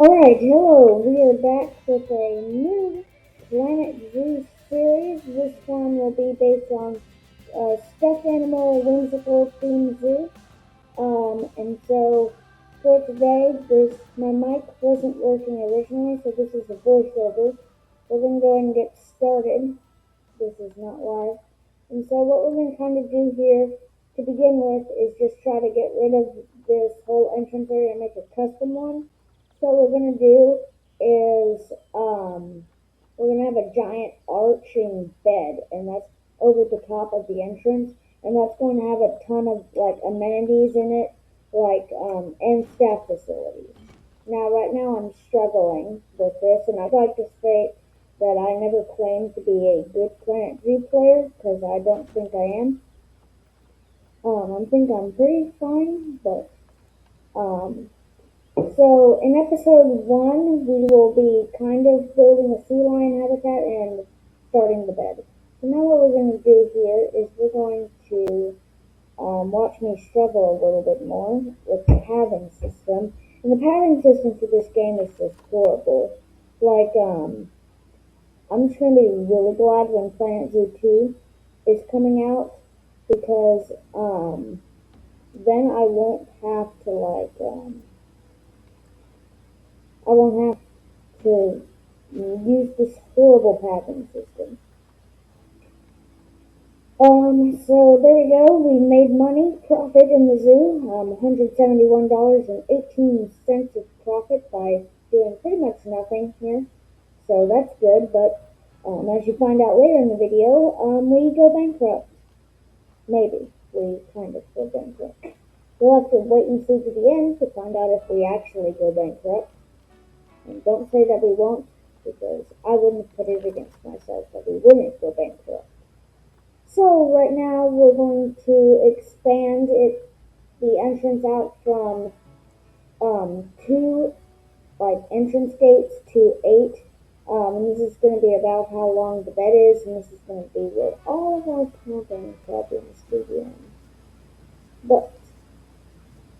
Alright, hello. We are back with a new Planet Zoo series. This one will be based on stuffed animal whimsical theme zoo. And so for today, this my mic wasn't working originally, so this is a voiceover. We're gonna go ahead and get started. This is not live. And so what we're gonna kind of do here to begin with is just try to get rid of this whole entrance area and make a custom one. So what we're gonna do is we're gonna have a giant arching bed, and that's over the top of the entrance, and that's going to have a ton of like amenities in it, like and staff facilities. Now, right now, I'm struggling with this, and I'd like to state that I never claimed to be a good Planet Zoo player because I don't think I am. I think I'm pretty fine, but um, so in episode 1, we will be kind of building a sea lion habitat and starting the bed. So now what we're going to do here is we're going to watch me struggle a little bit more with the pathing system. And the pathing system for this game is just horrible. Like, I'm just going to be really glad when Planet Zoo 2 is coming out because then I won't have to I won't have to use this horrible pathing system. So there we go. We made money, profit in the zoo, $171.18 of profit by doing pretty much nothing here. So that's good, but as you find out later in the video, we go bankrupt. Maybe. We kind of go bankrupt. We'll have to wait and see to the end to find out if we actually go bankrupt. And don't say that we won't, because I wouldn't put it against myself that we wouldn't go bankrupt. So right now we're going to expand the entrance out from 2 entrance gates to 8. And this is going to be about how long the bed is, and this is going to be where all of our camping problems begin. But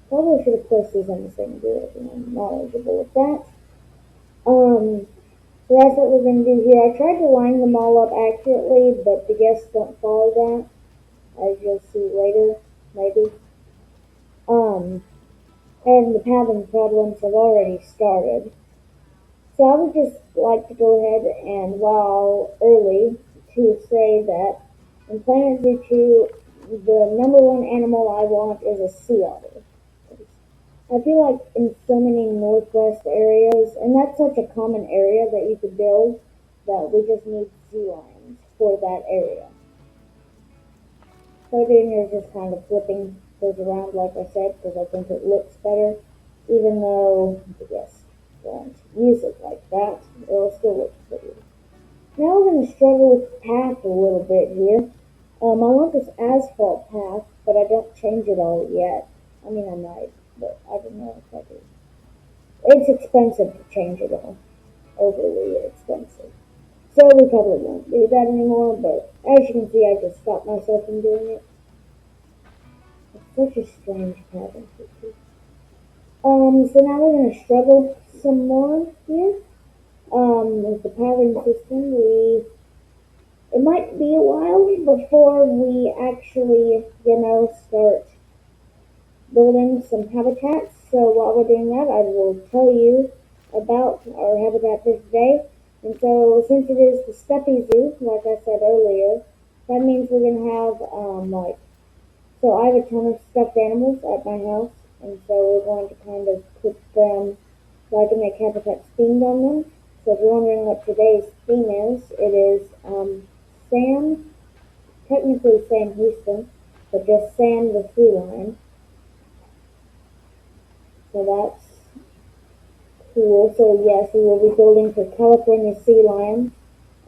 probably should have placed these on the same grid, and I'm knowledgeable with that. So that's what we're going to do here. I tried to line them all up accurately, but the guests don't follow that, as you'll see later, maybe. And the pathing problems have already started. So I would just like to go ahead and, while early, to say that in Planet Zoo 2, the number one animal I want is a sea otter. I feel like in so many northwest areas, and that's such a common area that you could build, that we just need sea lions for that area. So doing here is just kind of flipping those around, like I said, because I think it looks better, even though the guests won't use it like that. It'll still look pretty. Now we're going to struggle with the path a little bit here. I want this asphalt path, but I don't change it all yet. I mean, I might, but I don't know if I do. It's expensive to change it all. Overly expensive. So we probably won't do that anymore, but as you can see, I just stopped myself from doing it. It's such a strange pattern. So now we're going to struggle some more here. With the pattern system, it might be a while before we actually, start building some habitats. So while we're doing that, I will tell you about our habitat for today. And so since it is the Stuffy Zoo, like I said earlier, that means we're going to have, so I have a ton of stuffed animals at my house. And so we're going to kind of put them, like to make habitats themed on them. So if you're wondering what today's theme is, it is Sam, technically Sam Houston, but just Sam the sea lion. So that's cool. So yes, we will be building for California sea lion,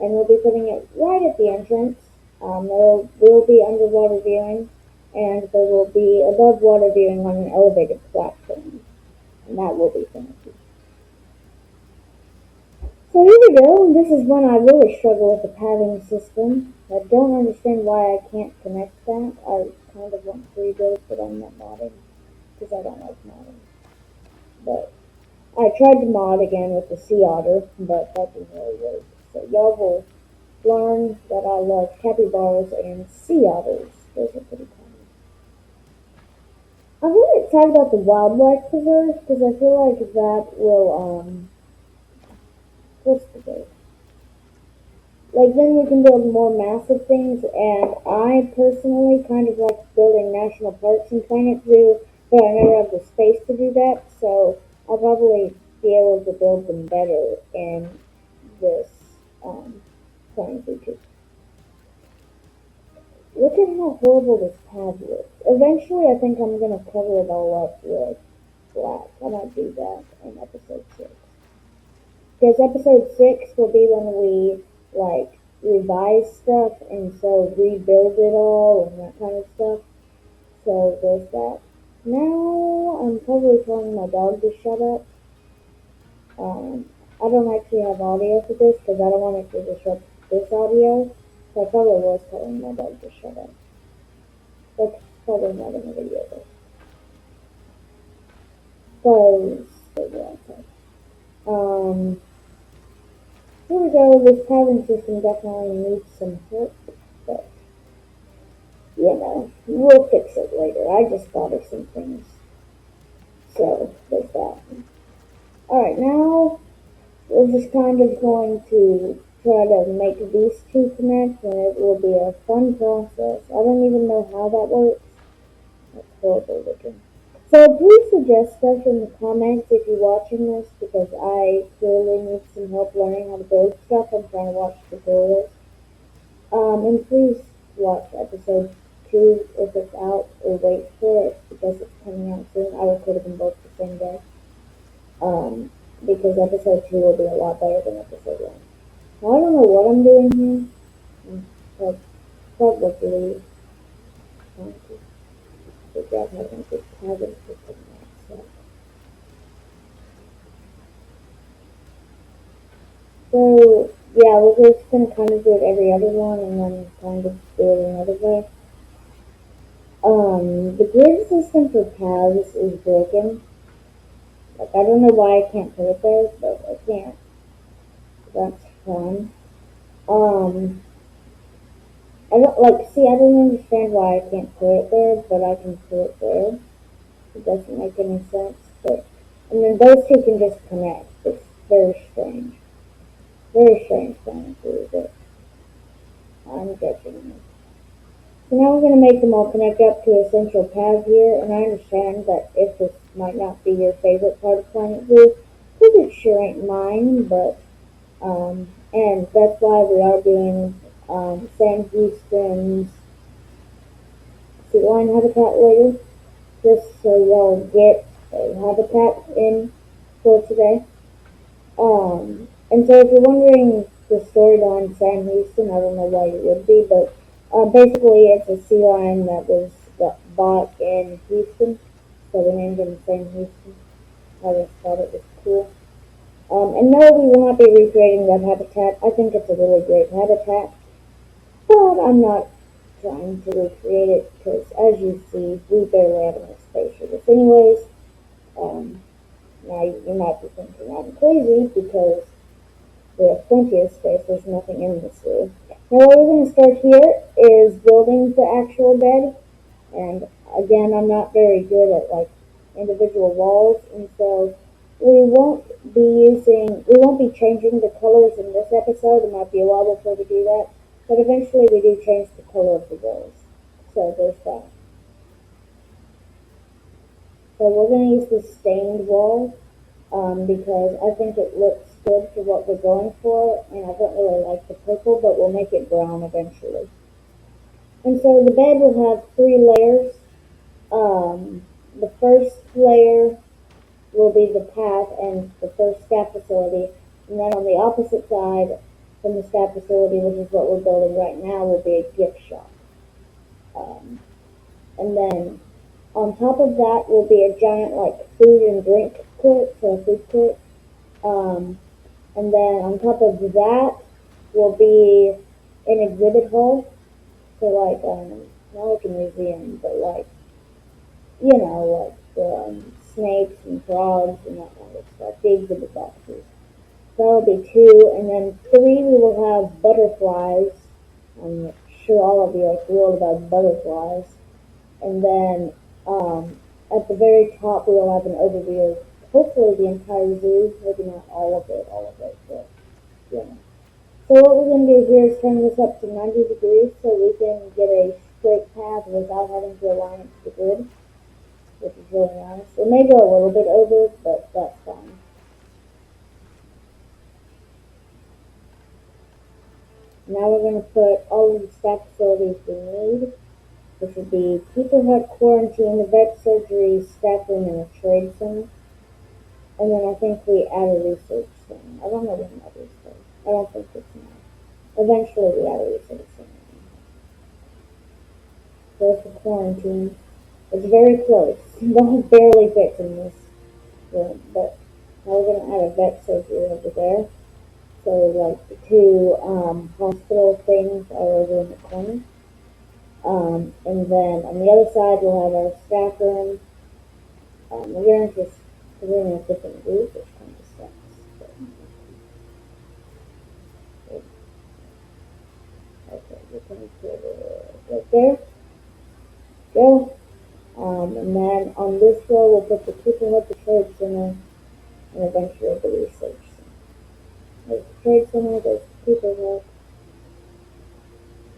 and we'll be putting it right at the entrance. There will be underwater viewing, and there will be above water viewing on an elevated platform, and that will be fancy. So here we go. This is when I really struggle with the pathing system. I don't understand why I can't connect that. I kind of want to rebuild, but I'm not modding because I don't like modding. But I tried to mod again with the sea otter, but that didn't really work. So y'all will learn that I love capybaras and sea otters. Those are pretty common. I'm really excited about the wildlife preserve because I feel like that will what's the word? Like then we can build more massive things, and I personally kind of like building national parks and Planet Zoo, but I never have the space to do that, so I'll probably be able to build them better in this Planet Zoo too. Look at how horrible this pad looks. Eventually, I think I'm gonna cover it all up with black. I might do that in episode 6. Because episode 6 will be when we like revise stuff and so rebuild it all and that kind of stuff. So there's that. Now I'm probably telling my dog to shut up. I don't actually have audio for this because I don't want it to disrupt this audio. So I probably was telling my dog to shut up. That's probably not in the video though. So, here we go. This paving system definitely needs some help, but we'll fix it later. I just thought of some things. So, there's that. Alright, now we're just kind of going to try to make these two connect, and it will be a fun process. I don't even know how that works. That's horrible looking. So please suggest stuff in the comments if you're watching this because I clearly need some help learning how to build stuff. I'm trying to watch tutorials. And please watch episode 2 if it's out or wait for it because it's coming out soon. I recorded them both the same day. Because episode 2 will be a lot better than episode 1. Now, I don't know what I'm doing here. But probably trying to figure out how to make this pattern system now. So yeah, we're just gonna kind of do it every other one and then kind of do it another way. The grid system for paths is broken. Like I don't know why I can't put it there, but I can't. That's fun. I don't understand why I can't put it there, but I can put it there. It doesn't make any sense, but and then those two can just connect. It's very strange. Very strange thing to do, but I'm judging them. So now we're going to make them all connect up to a central path here, and I understand that if this might not be your favorite part of Planet Zoo, because it sure ain't mine, but, and that's why we are doing, Sam Houston's sea lion habitat later, just so y'all get a habitat in for today. And so if you're wondering the storyline Sam Houston, I don't know why you would be, but basically it's a sea lion that was bought in Houston, so we named him Sam Houston. I just thought it was cool. And no, we will not be recreating that habitat. I think it's a really great habitat, but I'm not trying to recreate it because, as you see, we barely have enough space for this anyways. Now you might be thinking I'm crazy because we have plenty of space. There's nothing in this zoo. Now what we're going to start here is building the actual bed. And again, I'm not very good at like individual walls, and so we won't be changing the colors in this episode. It might be a while before we do that, but eventually we do change the color of the walls. So there's that. So we're going to use the stained wall because I think it looks good for what we're going for, and I don't really like the purple, but we'll make it brown eventually. And so the bed will have 3 layers. The first layer will be the path and the first staff facility, and then on the opposite side from the staff facility, which is what we're building right now, will be a gift shop. And then on top of that will be a giant like food and drink court, so a food court. And then on top of that will be an exhibit hall, so like not like a museum, but like like the snakes and frogs and that kind of stuff, the exhibit boxes. That'll be 2, and then 3 we will have butterflies. I'm sure all of you are thrilled about butterflies. And then at the very top we will have an overview of hopefully the entire zoo, maybe not all of it, but yeah. So what we're going to do here is turn this up to 90 degrees so we can get a straight path without having to align it to the grid, which is really nice. It may go a little bit over, but that's fine. Now we're going to put all of the staff facilities we need, which would be people hut, quarantine, the vet surgery, staff room, and a trade center. And then I think we add a research center. I don't know when that is, though. I don't think it's now. Eventually we add a research center. Go for quarantine. It's very close. It barely fits in this room, but now we're going to add a vet surgery over there. So like the 2 hospital things are over in the corner. And then on the other side we'll have our staff room. We're in a different group, which kind of sucks. But, okay, we're going to put it right there. Go. And then on this row we'll put the people hut, the trade center, and eventually the research center. There's the trade center, there's the people hut,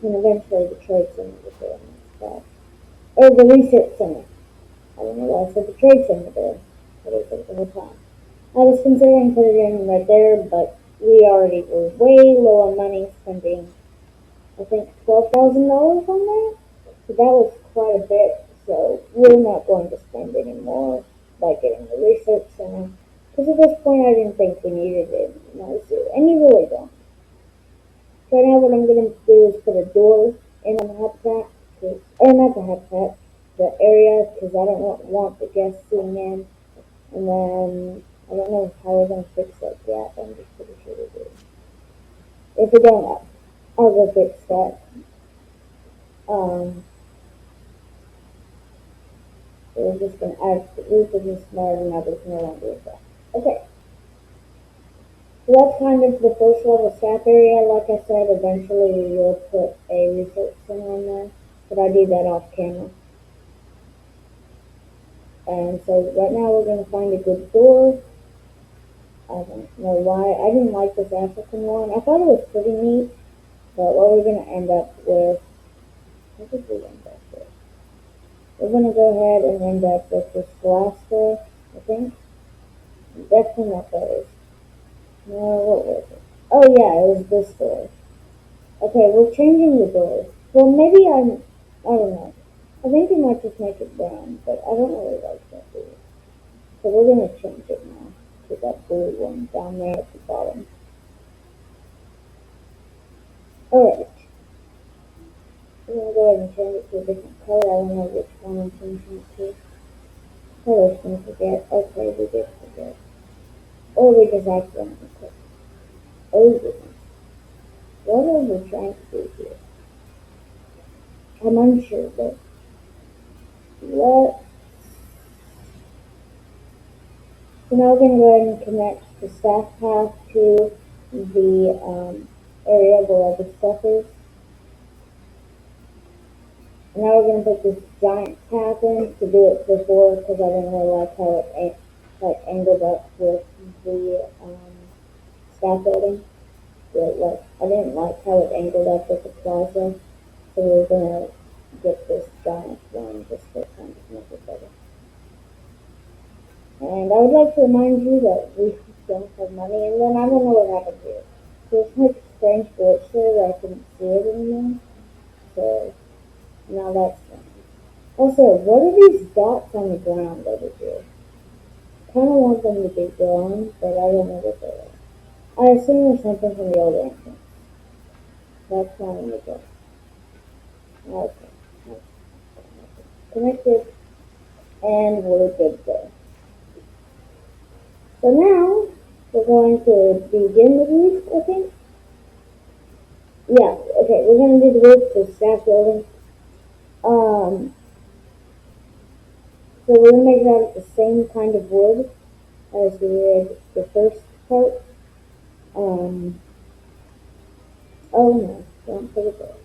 and eventually the trade center will go in this spot. Or the research center. I don't know why I said the trade center there. But I said it the whole time. I was considering putting it in right there, but we already were way low on money, spending I think $12,000 on that. So that was quite a bit. So we're not going to spend any more by getting the research center. Because at this point I didn't think we needed it in our zoo. And you really don't. So now what I'm going to do is put a door in on the habitat. Or not the habitat, the area, because I don't want the guests seeing in. And then I don't know how we're going to fix that gap. I'm just pretty sure we do. If we don't, I'll go fix that. So we're just going to add the roof isn't smart and others no longer with that. Okay. So that's kind of the first level staff area. Like I said, eventually we will put a research center on there, but I do that off camera. And so right now we're going to find a good door. I don't know why. I didn't like this African one. I thought it was pretty neat, but what we're going to end up with, what did we end up with? We're going to go ahead and end up with this glass door, I think. Definitely not those. No, what was it? Oh yeah, it was this door. Okay, we're changing the doors. Well, maybe I don't know. I think we might just make it brown, but I don't really like that door. So we're going to change it now to that blue one down there at the bottom. Alright. I'm going to go ahead and change it to a different color. I don't know which one I'm changing it to. I was going to forget. Okay, we did forget. Or we just accidentally clicked. Oh goodness. What are we trying to do here? I'm unsure, but what? So now we're going to go ahead and connect the staff path to the area where all the stuff is. And now we're going to put this giant path in to do it before because I didn't really like how it angled up with the staff building. I didn't like how it angled up with the plaza, so we're going to get this giant one just to kind of make it better. And I would like to remind you that we don't have money, and then I don't know what happened here. There's like a strange glitch there that I couldn't see it anymore, so now that's fine. Also, what are these dots on the ground over here? Kind of want them to be gone, but I don't know what they are. I assume there's something from the old entrance. That's not in the book. Okay. Connected. And we're good there. So now, we're going to begin the roof, I think. Yeah, okay, we're going to do the roof to staff building. So we're gonna make it out of the same kind of wood as we did the first part. Um, oh no, don't put it there.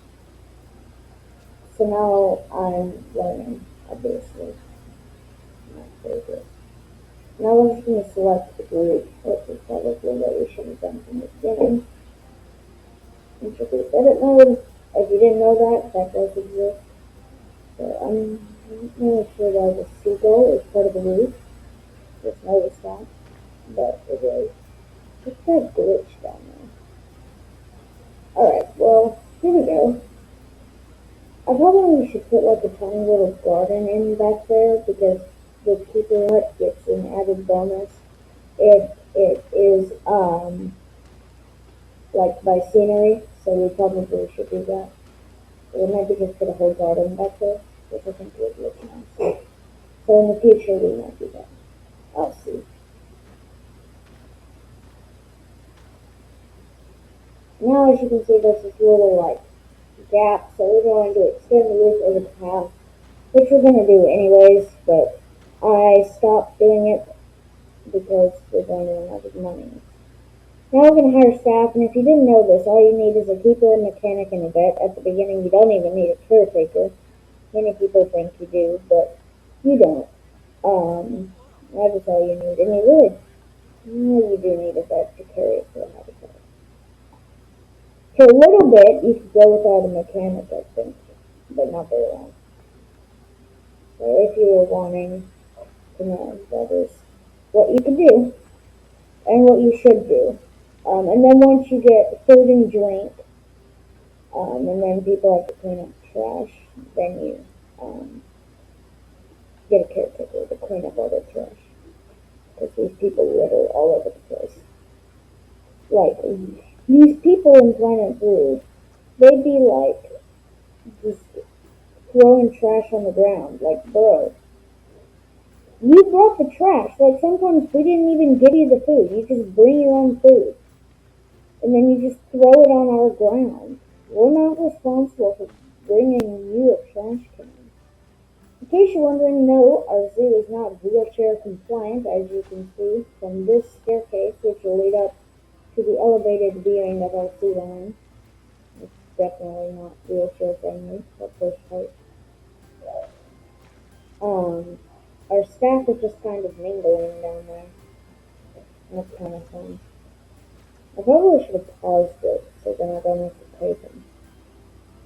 So now I'm learning, obviously. Not very good. Now we're just going to select the group, which is probably what we should have done from the beginning. Introduce edit mode. If you didn't know that, that does exist. So I'm not really sure why the seagull is part of the roof. Just noticed that. But it is. It's that glitch down there. Alright, well, here we go. I probably should put like a tiny little garden in back there because the keeper hut gets an added bonus if it is like by scenery, so we probably should do that. Or maybe just put a whole garden back there, which I think would look nice. So in the future we might do that. I'll see. Now as you can see there's this little like gap, so we're going to extend the roof over the path, which we're going to do anyways, but I stopped doing it because we're going to run out of money. Now we're going to hire staff, and if you didn't know this, all you need is a keeper, a mechanic, and a vet. At the beginning, you don't even need a caretaker. Many people think you do, but you don't. That is all you need. And you do need a vet to care for a habitat. For a little bit, you could go without a mechanic, I think, but not very long. So if you were wanting to know, that is what you can do and what you should do. And then once you get food and drink, and then people have to clean up trash, then you get a caretaker to clean up all the trash. Because these people litter all over the place. Like, these people in Planet Blue, they'd be like, just throwing trash on the ground. Like, bro, you brought the trash. Like, sometimes we didn't even give you the food. You just bring your own food. And then you just throw it on our ground. We're not responsible for bringing you a trash can. In case you're wondering, no, our zoo is not wheelchair compliant, as you can see from this staircase, which will lead up to the elevated viewing of our sea lion. It's definitely not wheelchair friendly, that first part. Our staff is just kind of mingling down there. That's kind of fun. I probably should have paused it so then I don't have to pay them,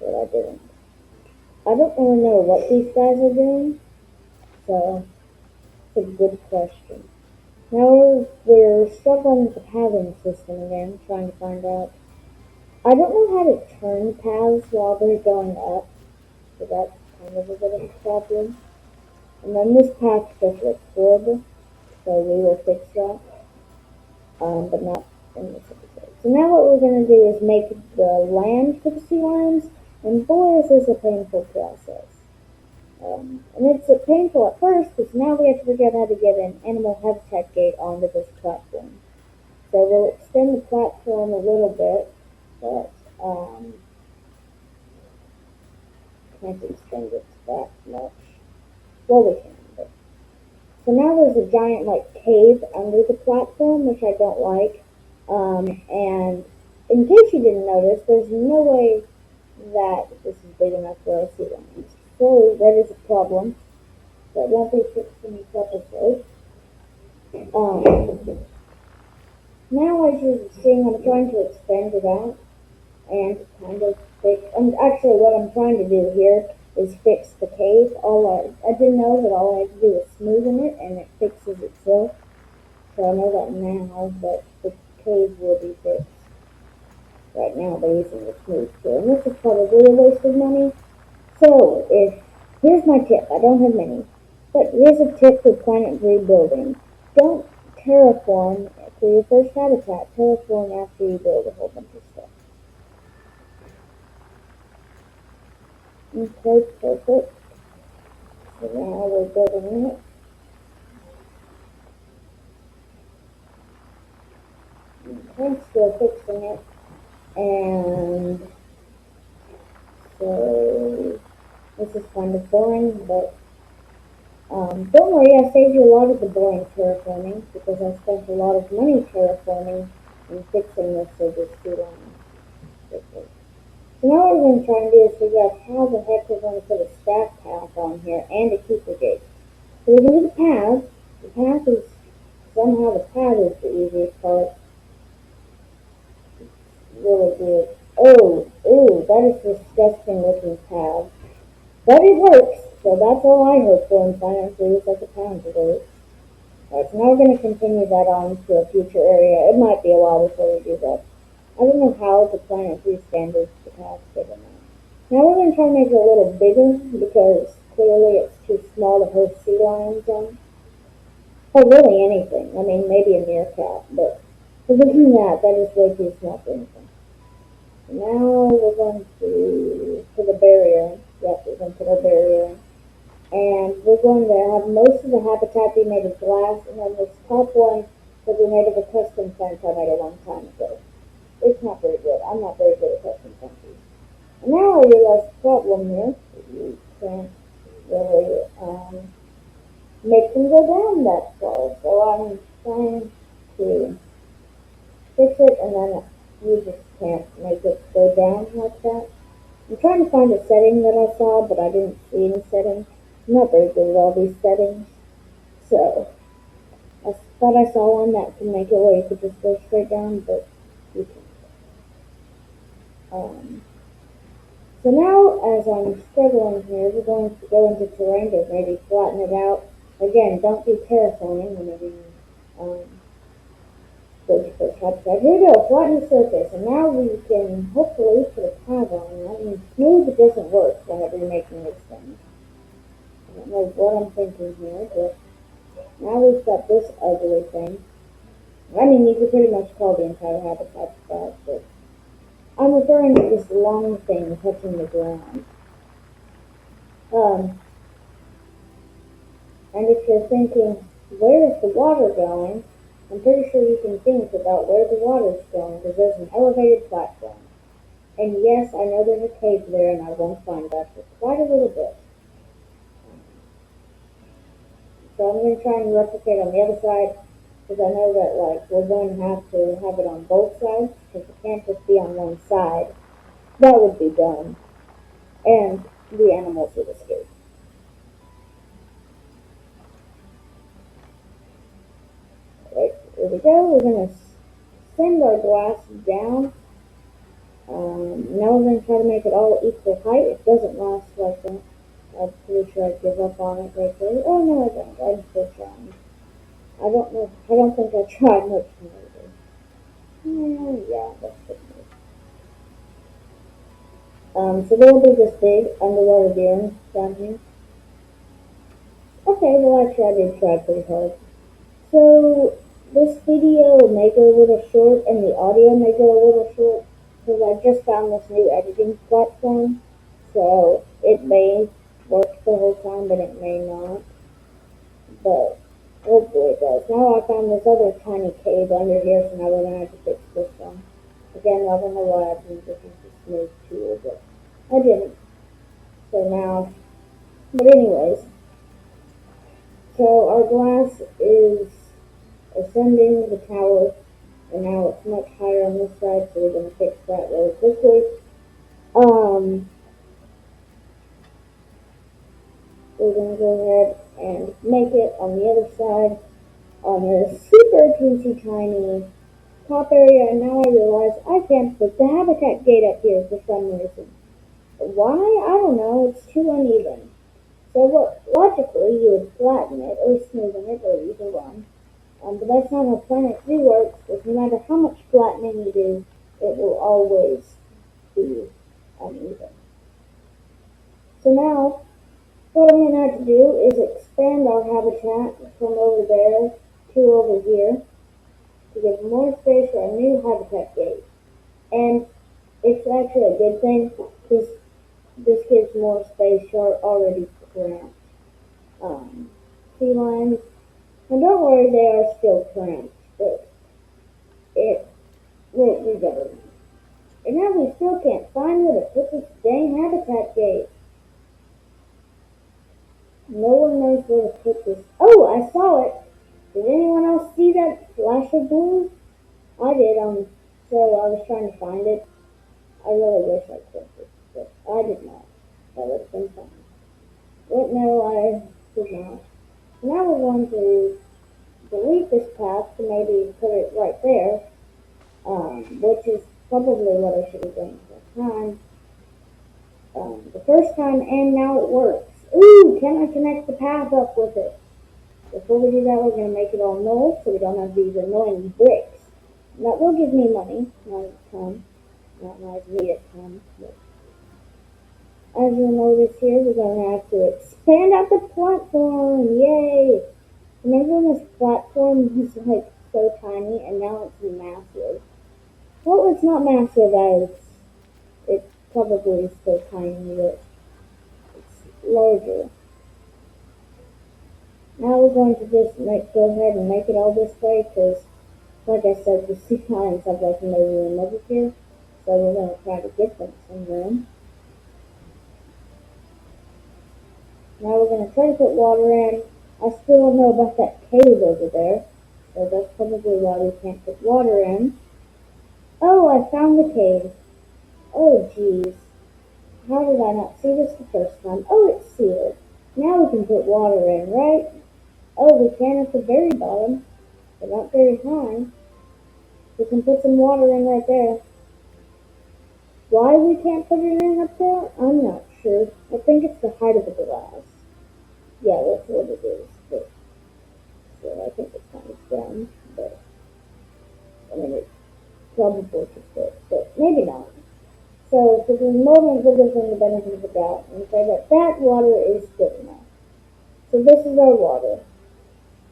but I didn't. I don't really know what these guys are doing, so it's a good question. Now we're struggling with the pathing system again, trying to find out. I don't know how to turn paths while they're going up, so that's kind of a bit of a problem. And then this path just looks horrible, so we will fix that, but not in this episode. So now what we're going to do is make the land for the sea lions, and boy, is this a painful process. And it's painful at first because now we have to figure out how to get an animal habitat gate onto this platform. So we'll extend the platform a little bit, but can't extend it that much. Well, we can. But. So now there's a giant like cave under the platform, which I don't like. And in case you didn't notice, there's no way that this is big enough for our sea lions. So that is a problem that won't be fixed in each episode. Now as you're seeing, I'm trying to expand it out and kind of fix. Actually, what I'm trying to do here is fix the cave. I didn't know that all I had to do was smoothen it and it fixes itself. So I know that now, but the cave will be fixed. Right now they're using the smooth tool, and this is probably a waste of money. So here's my tip. I don't have many, but here's a tip for Planet Blue building. Don't terraform for your first habitat. Terraform after you build a whole bunch of stuff. Okay, perfect. So now we're building it. Okay, still fixing it. And so this is kind of boring, but Don't worry, I saved you a lot of the boring terraforming because I spent a lot of money terraforming and fixing this so this sea line quickly. So now what we're going to try and do is figure out how the heck we're going to put a staff path on here and a keeper gate. So we're going to do the path. The path is, somehow the path is the easiest part. Really good. Oh, ooh, that is disgusting looking path. But it works, so that's all I hope for in Final Fantasy like a pound to work. Alright, so now we're going to continue that on to a future area. It might be a while before we do that. I don't know how the Planet 3 standards the path big enough. Now we're going to try to make it a little bigger because clearly it's too small to host sea lions on. Or really anything. I mean, maybe a meerkat, but for looking at that is way too small for anything. So now we're going to put a barrier. Yep, we're going to put our barrier in. And we're going to have most of the habitat be made of glass, and then this top one will be made of a custom fence I made a long time ago. It's not very good. I'm not very good at custom fences. And now I realize the problem here. You can't really make them go down that far. So I'm trying to fix it, and then you just can't make it go down like that. I'm trying to find a setting that I saw, but I didn't see any settings. I'm not very good at all these settings. So I thought I saw one that could make it where you could just go straight down, but you can't. So now, as I'm struggling here, we're going to go into terrain to maybe flatten it out. Again, don't do terraforming whenever you go to first habitat. Here we go, flatten the surface, and now we can hopefully put a tag on that. And smooth it doesn't work whenever you're making these things. I don't know what I'm thinking here, but now we've got this ugly thing. I mean, you could pretty much call the entire habitat that, but I'm referring to this long thing touching the ground. And if you're thinking, where is the water going? I'm pretty sure you can think about where the water's going because there's an elevated platform. And yes, I know there's a cave there and I won't find that for quite a little bit. So I'm going to try and replicate on the other side because I know that we're going to have it on both sides because it can't just be on one side. That would be dumb. And the animals would escape. Right, here we go. We're going to send our glass down. Now we're going to try to make it all equal height. It doesn't last like that. I'm pretty sure I'd give up on it right there. Oh no, I don't. I'm still trying. I don't know. I don't think I tried much more. Yeah, that's good. So there'll be this big underwater dune down here. Okay, well actually I did try pretty hard. So this video may go a little short and the audio may go a little short because I just found this new editing platform. So it may work the whole time, but it may not. But hopefully it does. Now I found this other tiny cave under here, so now we're gonna have to fix this one. Again, I don't know why I didn't just use the smooth tool, but I didn't. So now, but anyways, so our glass is ascending the tower, and now it's much higher on this side, so we're gonna fix that really quickly. We're gonna go ahead and make it on the other side on a super teensy tiny top area, and now I realize I can't put the habitat gate up here for some reason. Why? I don't know. It's too uneven. So logically you would flatten it or smoothen it or either one. But that's not how Planet 3 works, because no matter how much flattening you do, it will always be uneven. So now, what I'm going to have to do is expand our habitat from over there to over here to give more space for a new habitat gate. And it's actually a good thing because this gives more space for already cramped sea lions. And don't worry, they are still cramped, but we got it. And now we still can't find where to put this dang habitat gate. No one knows where to put this. Oh, I saw it. Did anyone else see that flash of blue? I did. So I was trying to find it. I really wish I could, but I did not. That would have been fun. But no, I did not. Now we're going to delete this path to maybe put it right there, which is probably what I should have done the first time, and now it works. Ooh, can I connect the path up with it? Before we do that, we're going to make it all null so we don't have these annoying bricks. And that will give me money, not a ton, not me a ton, but as you'll notice here, we're going to have to expand out the platform. Yay! Remember when this platform was like so tiny and now it's massive? Well, it's not massive as it's probably still tiny, but it's larger. Now we're going to just go ahead and make it all this way because, like I said, the sea lions have like no room over here. So we're going to try to get them some room. Now we're going to try to put water in. I still don't know about that cave over there. So that's probably why we can't put water in. Oh, I found the cave. Oh, jeez. How did I not see this the first time? Oh, it's sealed. Now we can put water in, right? Oh, we can at the very bottom, but not very high. We can put some water in right there. Why we can't put it in up there? I'm not sure. I think it's the height of the glass. Yeah, that's what it is. But, so I think it's kind of dumb, but I mean, it's probably should fit, but maybe not. So for the moment, we'll give them the benefit of the doubt and say that that water is good enough. So this is our water.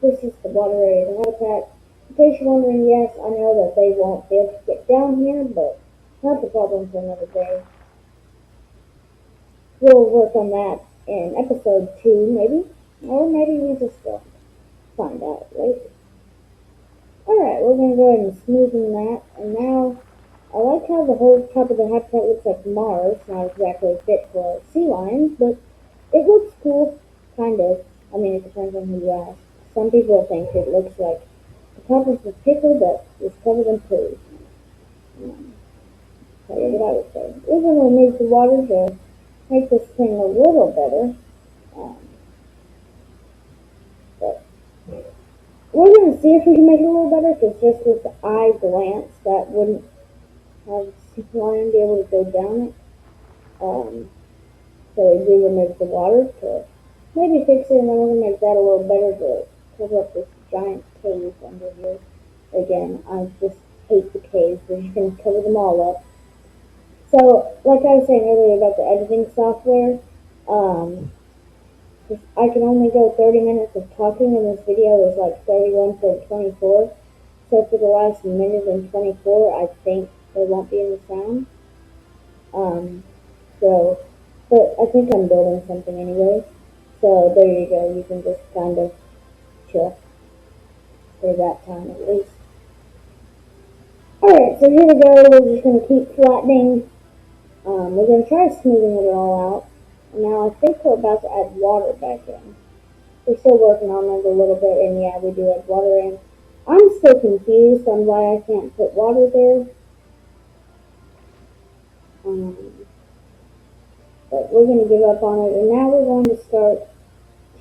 This is the water area of the habitat. In case you're wondering, yes, I know that they won't be able to get down here, but not the problem for another day. We'll work on that in episode 2, maybe. Or maybe we just don't find out, right? Alright, we're going to go ahead and smoothen that. And now, I like how the whole top of the habitat looks like Mars. Not exactly fit for sea lions, but it looks cool. Kind of. I mean, it depends on who you ask. Some people think it looks like the top of a pickle that is covered in poo. That's what I would say. We're going to remove the water to make this thing a little better. But we're going to see if we can make it a little better, because just with the eye glance, that wouldn't have the lion be able to go down it. So we do remove the water to maybe fix it, and then we're going to make that a little better to cover up this giant cave under here. Again, I just hate the caves. We're just going to cover them all up. So, like I was saying earlier about the editing software, I can only go 30 minutes of talking, and this video is like 31.24. So for the last minute and 24, I think there won't be any sound. But I think I'm building something anyway. So there you go. You can just kind of chill for that time at least. Alright, so here we go. We're just going to keep flattening. We're going to try smoothing it all out. And now I think we're about to add water back in. We're still working on it a little bit, and yeah, we do add water in. I'm still confused on why I can't put water there. But we're going to give up on it, and now we're going to start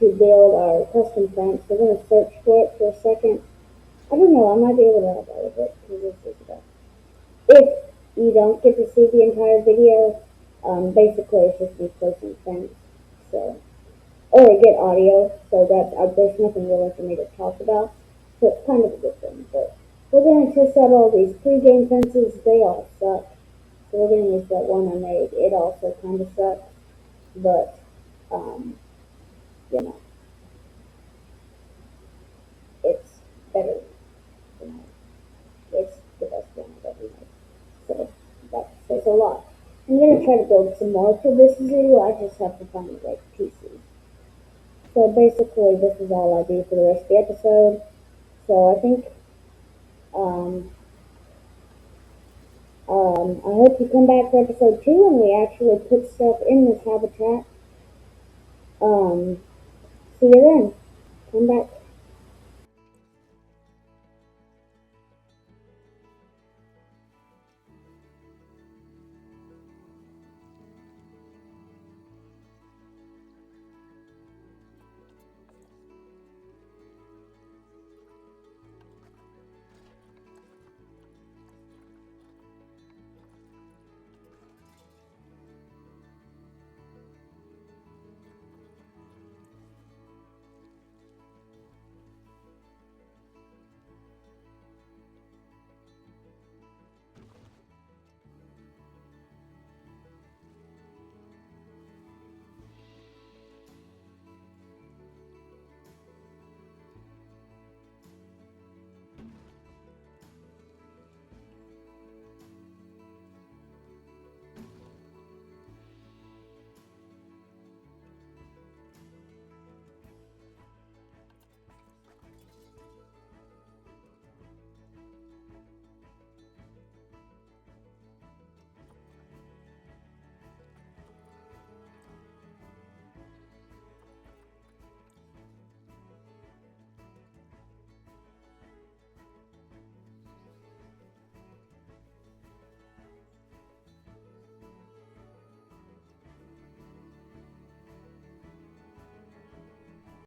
to build our custom fence. We're going to search for it for a second. I don't know, I might be able to help out with it, because this is about. If you don't get to see the entire video, basically it's just me placing fence. So, or get audio, so that there's nothing really for me to talk about. So it's kind of a good thing. But we're going to test out all these pre-game fences. They all suck. So we're going to use that one I made. It also kind of sucks. But, you know, it's better. You know, it's the best one I've ever made. So that says a lot. I'm going to try to build some more for this zoo. I just have to find the right pieces. So basically, this is all I do for the rest of the episode. So I think, I hope you come back for episode 2 and we actually put stuff in this habitat. See you then. Come back.